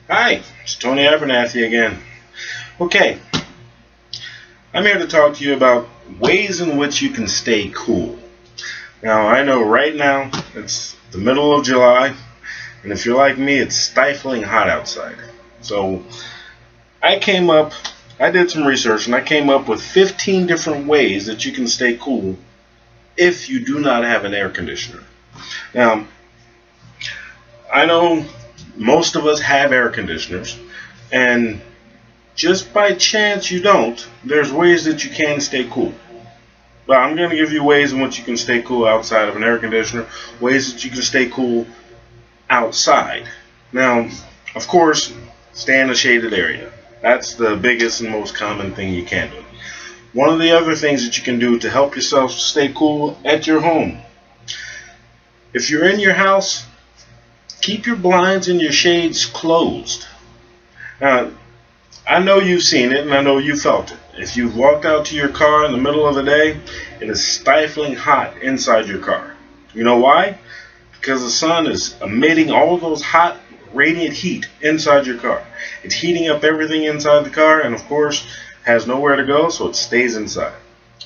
Hi, it's Tony Abernathy again. Okay, I'm here to talk to you about ways in which you can stay cool. Now, I know right now it's the middle of July, and if you're like me, it's stifling hot outside. So, I came up, I did some research, and I came up with 15 different ways that you can stay cool if you do not have an air conditioner. Now, I know most of us have air conditioners, and just by chance you don't, there's ways that you can stay cool. But I'm going to give you ways in which you can stay cool outside of an air conditioner, ways that you can stay cool outside. Now, of course, stay in a shaded area. That's the biggest and most common thing you can do. One of the other things that you can do to help yourself stay cool at your home. If you're in your house, keep your blinds and your shades closed. Now, I know you've seen it and I know you felt it. If you've walked out to your car in the middle of the day, it is stifling hot inside your car. You know why? Because the sun is emitting all of those hot, radiant heat inside your car. It's heating up everything inside the car and, of course, has nowhere to go, so it stays inside.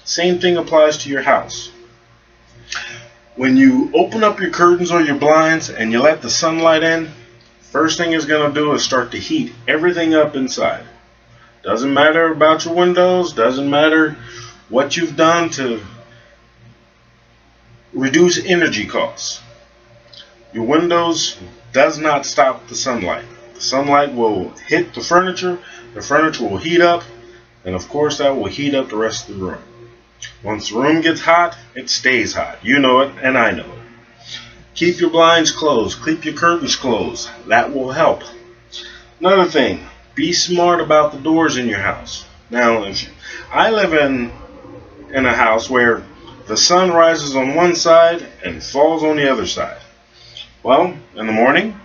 Same thing applies to your house. When you open up your curtains or your blinds and you let the sunlight in, first thing it's going to do is start to heat everything up inside. Doesn't matter about your windows, doesn't matter what you've done to reduce energy costs. Your windows does not stop the sunlight. The sunlight will hit the furniture will heat up, and of course that will heat up the rest of the room. Once the room gets hot, it stays hot. You know it, and I know it. Keep your blinds closed. Keep your curtains closed. That will help. Another thing, be smart about the doors in your house. Now, I live in a house where the sun rises on one side and falls on the other side. Well, in the morning,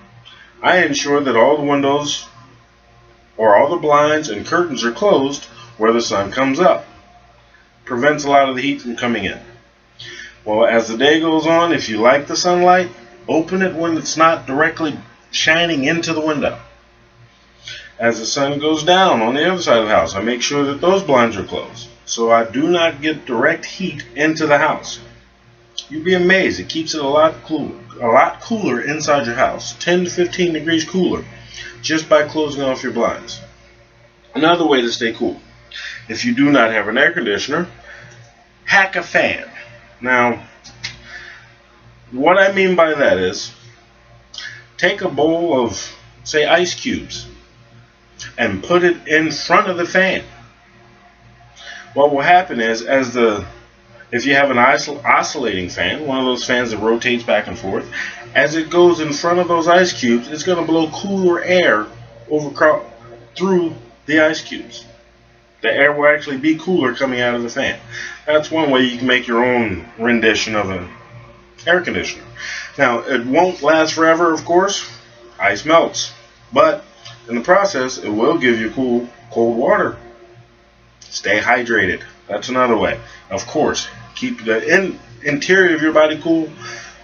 I ensure that all the windows or all the blinds and curtains are closed where the sun comes up. Prevents a lot of the heat from coming in. Well, as the day goes on, if you like the sunlight, open it when it's not directly shining into the window. As the sun goes down on the other side of the house, I make sure that those blinds are closed, so I do not get direct heat into the house. You'd be amazed. It keeps it a lot cooler inside your house, 10 to 15 degrees cooler, just by closing off your blinds. Another way to stay cool. If you do not have an air conditioner, hack a fan. Now, what I mean by that is, take a bowl of, say, ice cubes and put it in front of the fan. What will happen is, if you have an oscillating fan, one of those fans that rotates back and forth, as it goes in front of those ice cubes, it's going to blow cooler air through the ice cubes. The air will actually be cooler coming out of the fan. That's one way you can make your own rendition of an air conditioner. Now, it won't last forever, of course. Ice melts. But in the process, it will give you cold water. Stay hydrated. That's another way. Of course, keep the interior of your body cool.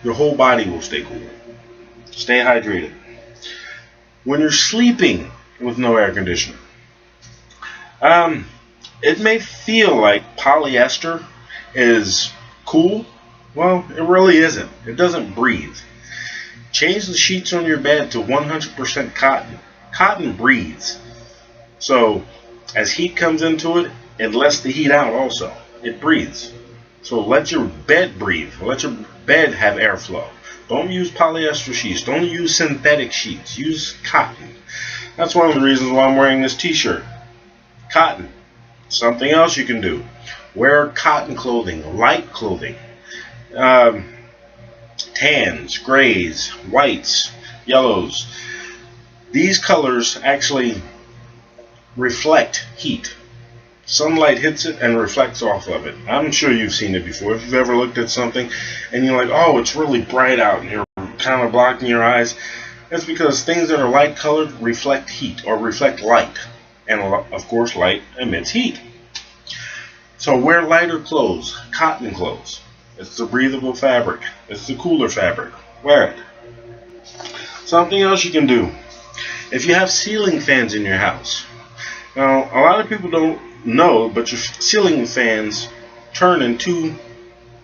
Your whole body will stay cool. Stay hydrated. When you're sleeping with no air conditioner, it may feel like polyester is cool. Well, it really isn't. It doesn't breathe. Change the sheets on your bed to 100% cotton. Cotton breathes. So, as heat comes into it, it lets the heat out also. It breathes. So let your bed breathe. Let your bed have airflow. Don't use polyester sheets. Don't use synthetic sheets. Use cotton. That's one of the reasons why I'm wearing this t-shirt. Cotton. Something else you can do. Wear cotton clothing, light clothing. Tans, grays, whites, yellows. These colors actually reflect heat. Sunlight hits it and reflects off of it. I'm sure you've seen it before. If you've ever looked at something and you're like, oh, it's really bright out and you're kind of blocking your eyes, that's because things that are light colored reflect heat or reflect light. And of course, light emits heat. So wear lighter clothes, cotton clothes. It's the breathable fabric. It's the cooler fabric. Wear it. Something else you can do. If you have ceiling fans in your house, now a lot of people don't know, but your ceiling fans turn in two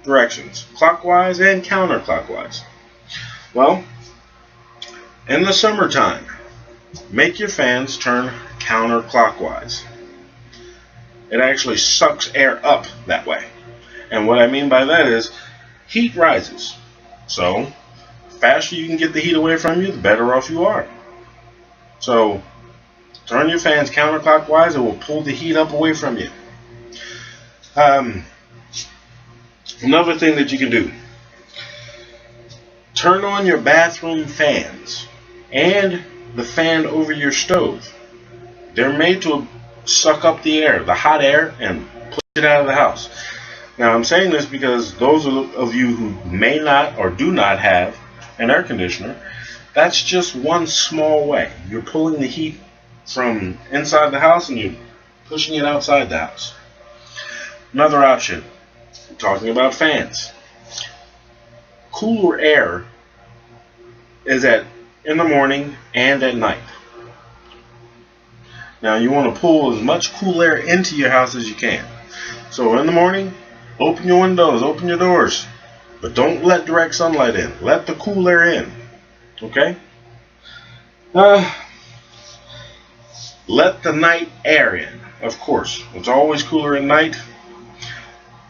directions, clockwise and counterclockwise. Well, in the summertime, make your fans turn counterclockwise. It actually sucks air up that way. And what I mean by that is heat rises. So, the faster you can get the heat away from you, the better off you are. So, turn your fans counterclockwise. It will pull the heat up away from you. Another thing that you can do, turn on your bathroom fans and the fan over your stove. They're made to suck up the air, the hot air, and push it out of the house. Now I'm saying this because those of you who may not or do not have an air conditioner, that's just one small way. You're pulling the heat from inside the house and you're pushing it outside the house. Another option, talking about fans. Cooler air is in the morning and at night. Now you want to pull as much cool air into your house as you can. So in the morning, open your windows, open your doors, but don't let direct sunlight in. Let the cool air in. Okay? Let the night air in. Of course, it's always cooler at night.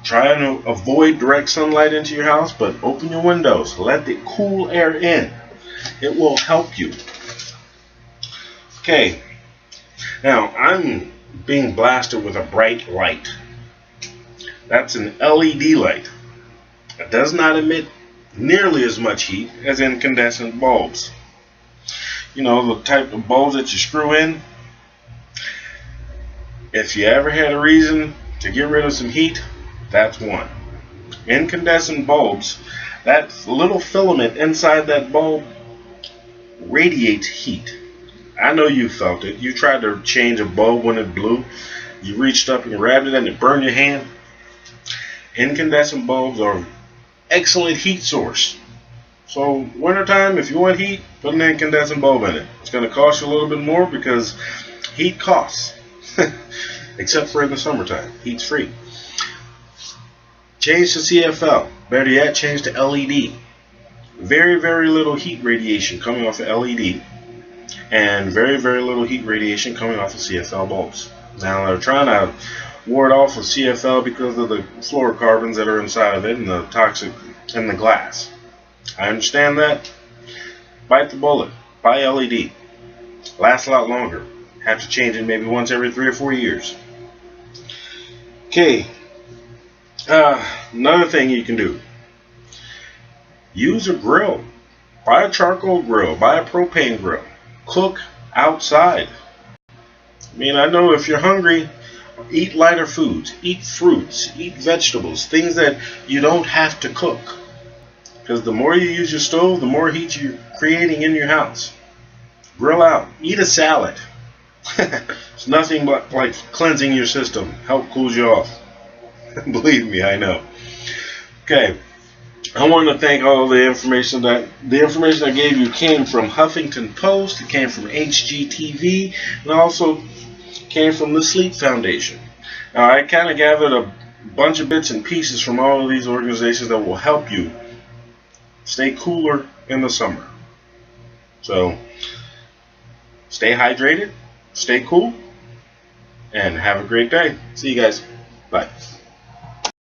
Try to avoid direct sunlight into your house, but open your windows. Let the cool air in. It will help you. Okay. Now, I'm being blasted with a bright light. That's an LED light. It does not emit nearly as much heat as incandescent bulbs. You know, the type of bulbs that you screw in. If you ever had a reason to get rid of some heat, that's one. Incandescent bulbs, that little filament inside that bulb radiates heat. I know you felt it. You tried to change a bulb when it blew. You reached up and grabbed it and it burned your hand. Incandescent bulbs are an excellent heat source. So wintertime, if you want heat, put an incandescent bulb in it. It's going to cost you a little bit more because heat costs. Except for in the summertime. Heat's free. Change to CFL. Better yet, change to LED. Very, very little heat radiation coming off of LED. And very, very little heat radiation coming off of CFL bulbs. Now they're trying to ward off of CFL because of the fluorocarbons that are inside of it and the toxic in the glass. I understand that. Bite the bullet. Buy LED. Lasts a lot longer. Have to change it maybe once every 3 or 4 years. Okay. Another thing you can do. Use a grill. Buy a charcoal grill. Buy a propane grill. Cook outside. I mean, I know if you're hungry, eat lighter foods. Eat fruits. Eat vegetables. Things that you don't have to cook. Because the more you use your stove, the more heat you're creating in your house. Grill out. Eat a salad. It's nothing but like cleansing your system. Help cools you off. Believe me, I know. Okay. I want to thank all the information I gave you came from Huffington Post, it came from HGTV, and also came from the Sleep Foundation. Now, I kind of gathered a bunch of bits and pieces from all of these organizations that will help you stay cooler in the summer. So, stay hydrated, stay cool, and have a great day. See you guys. Bye.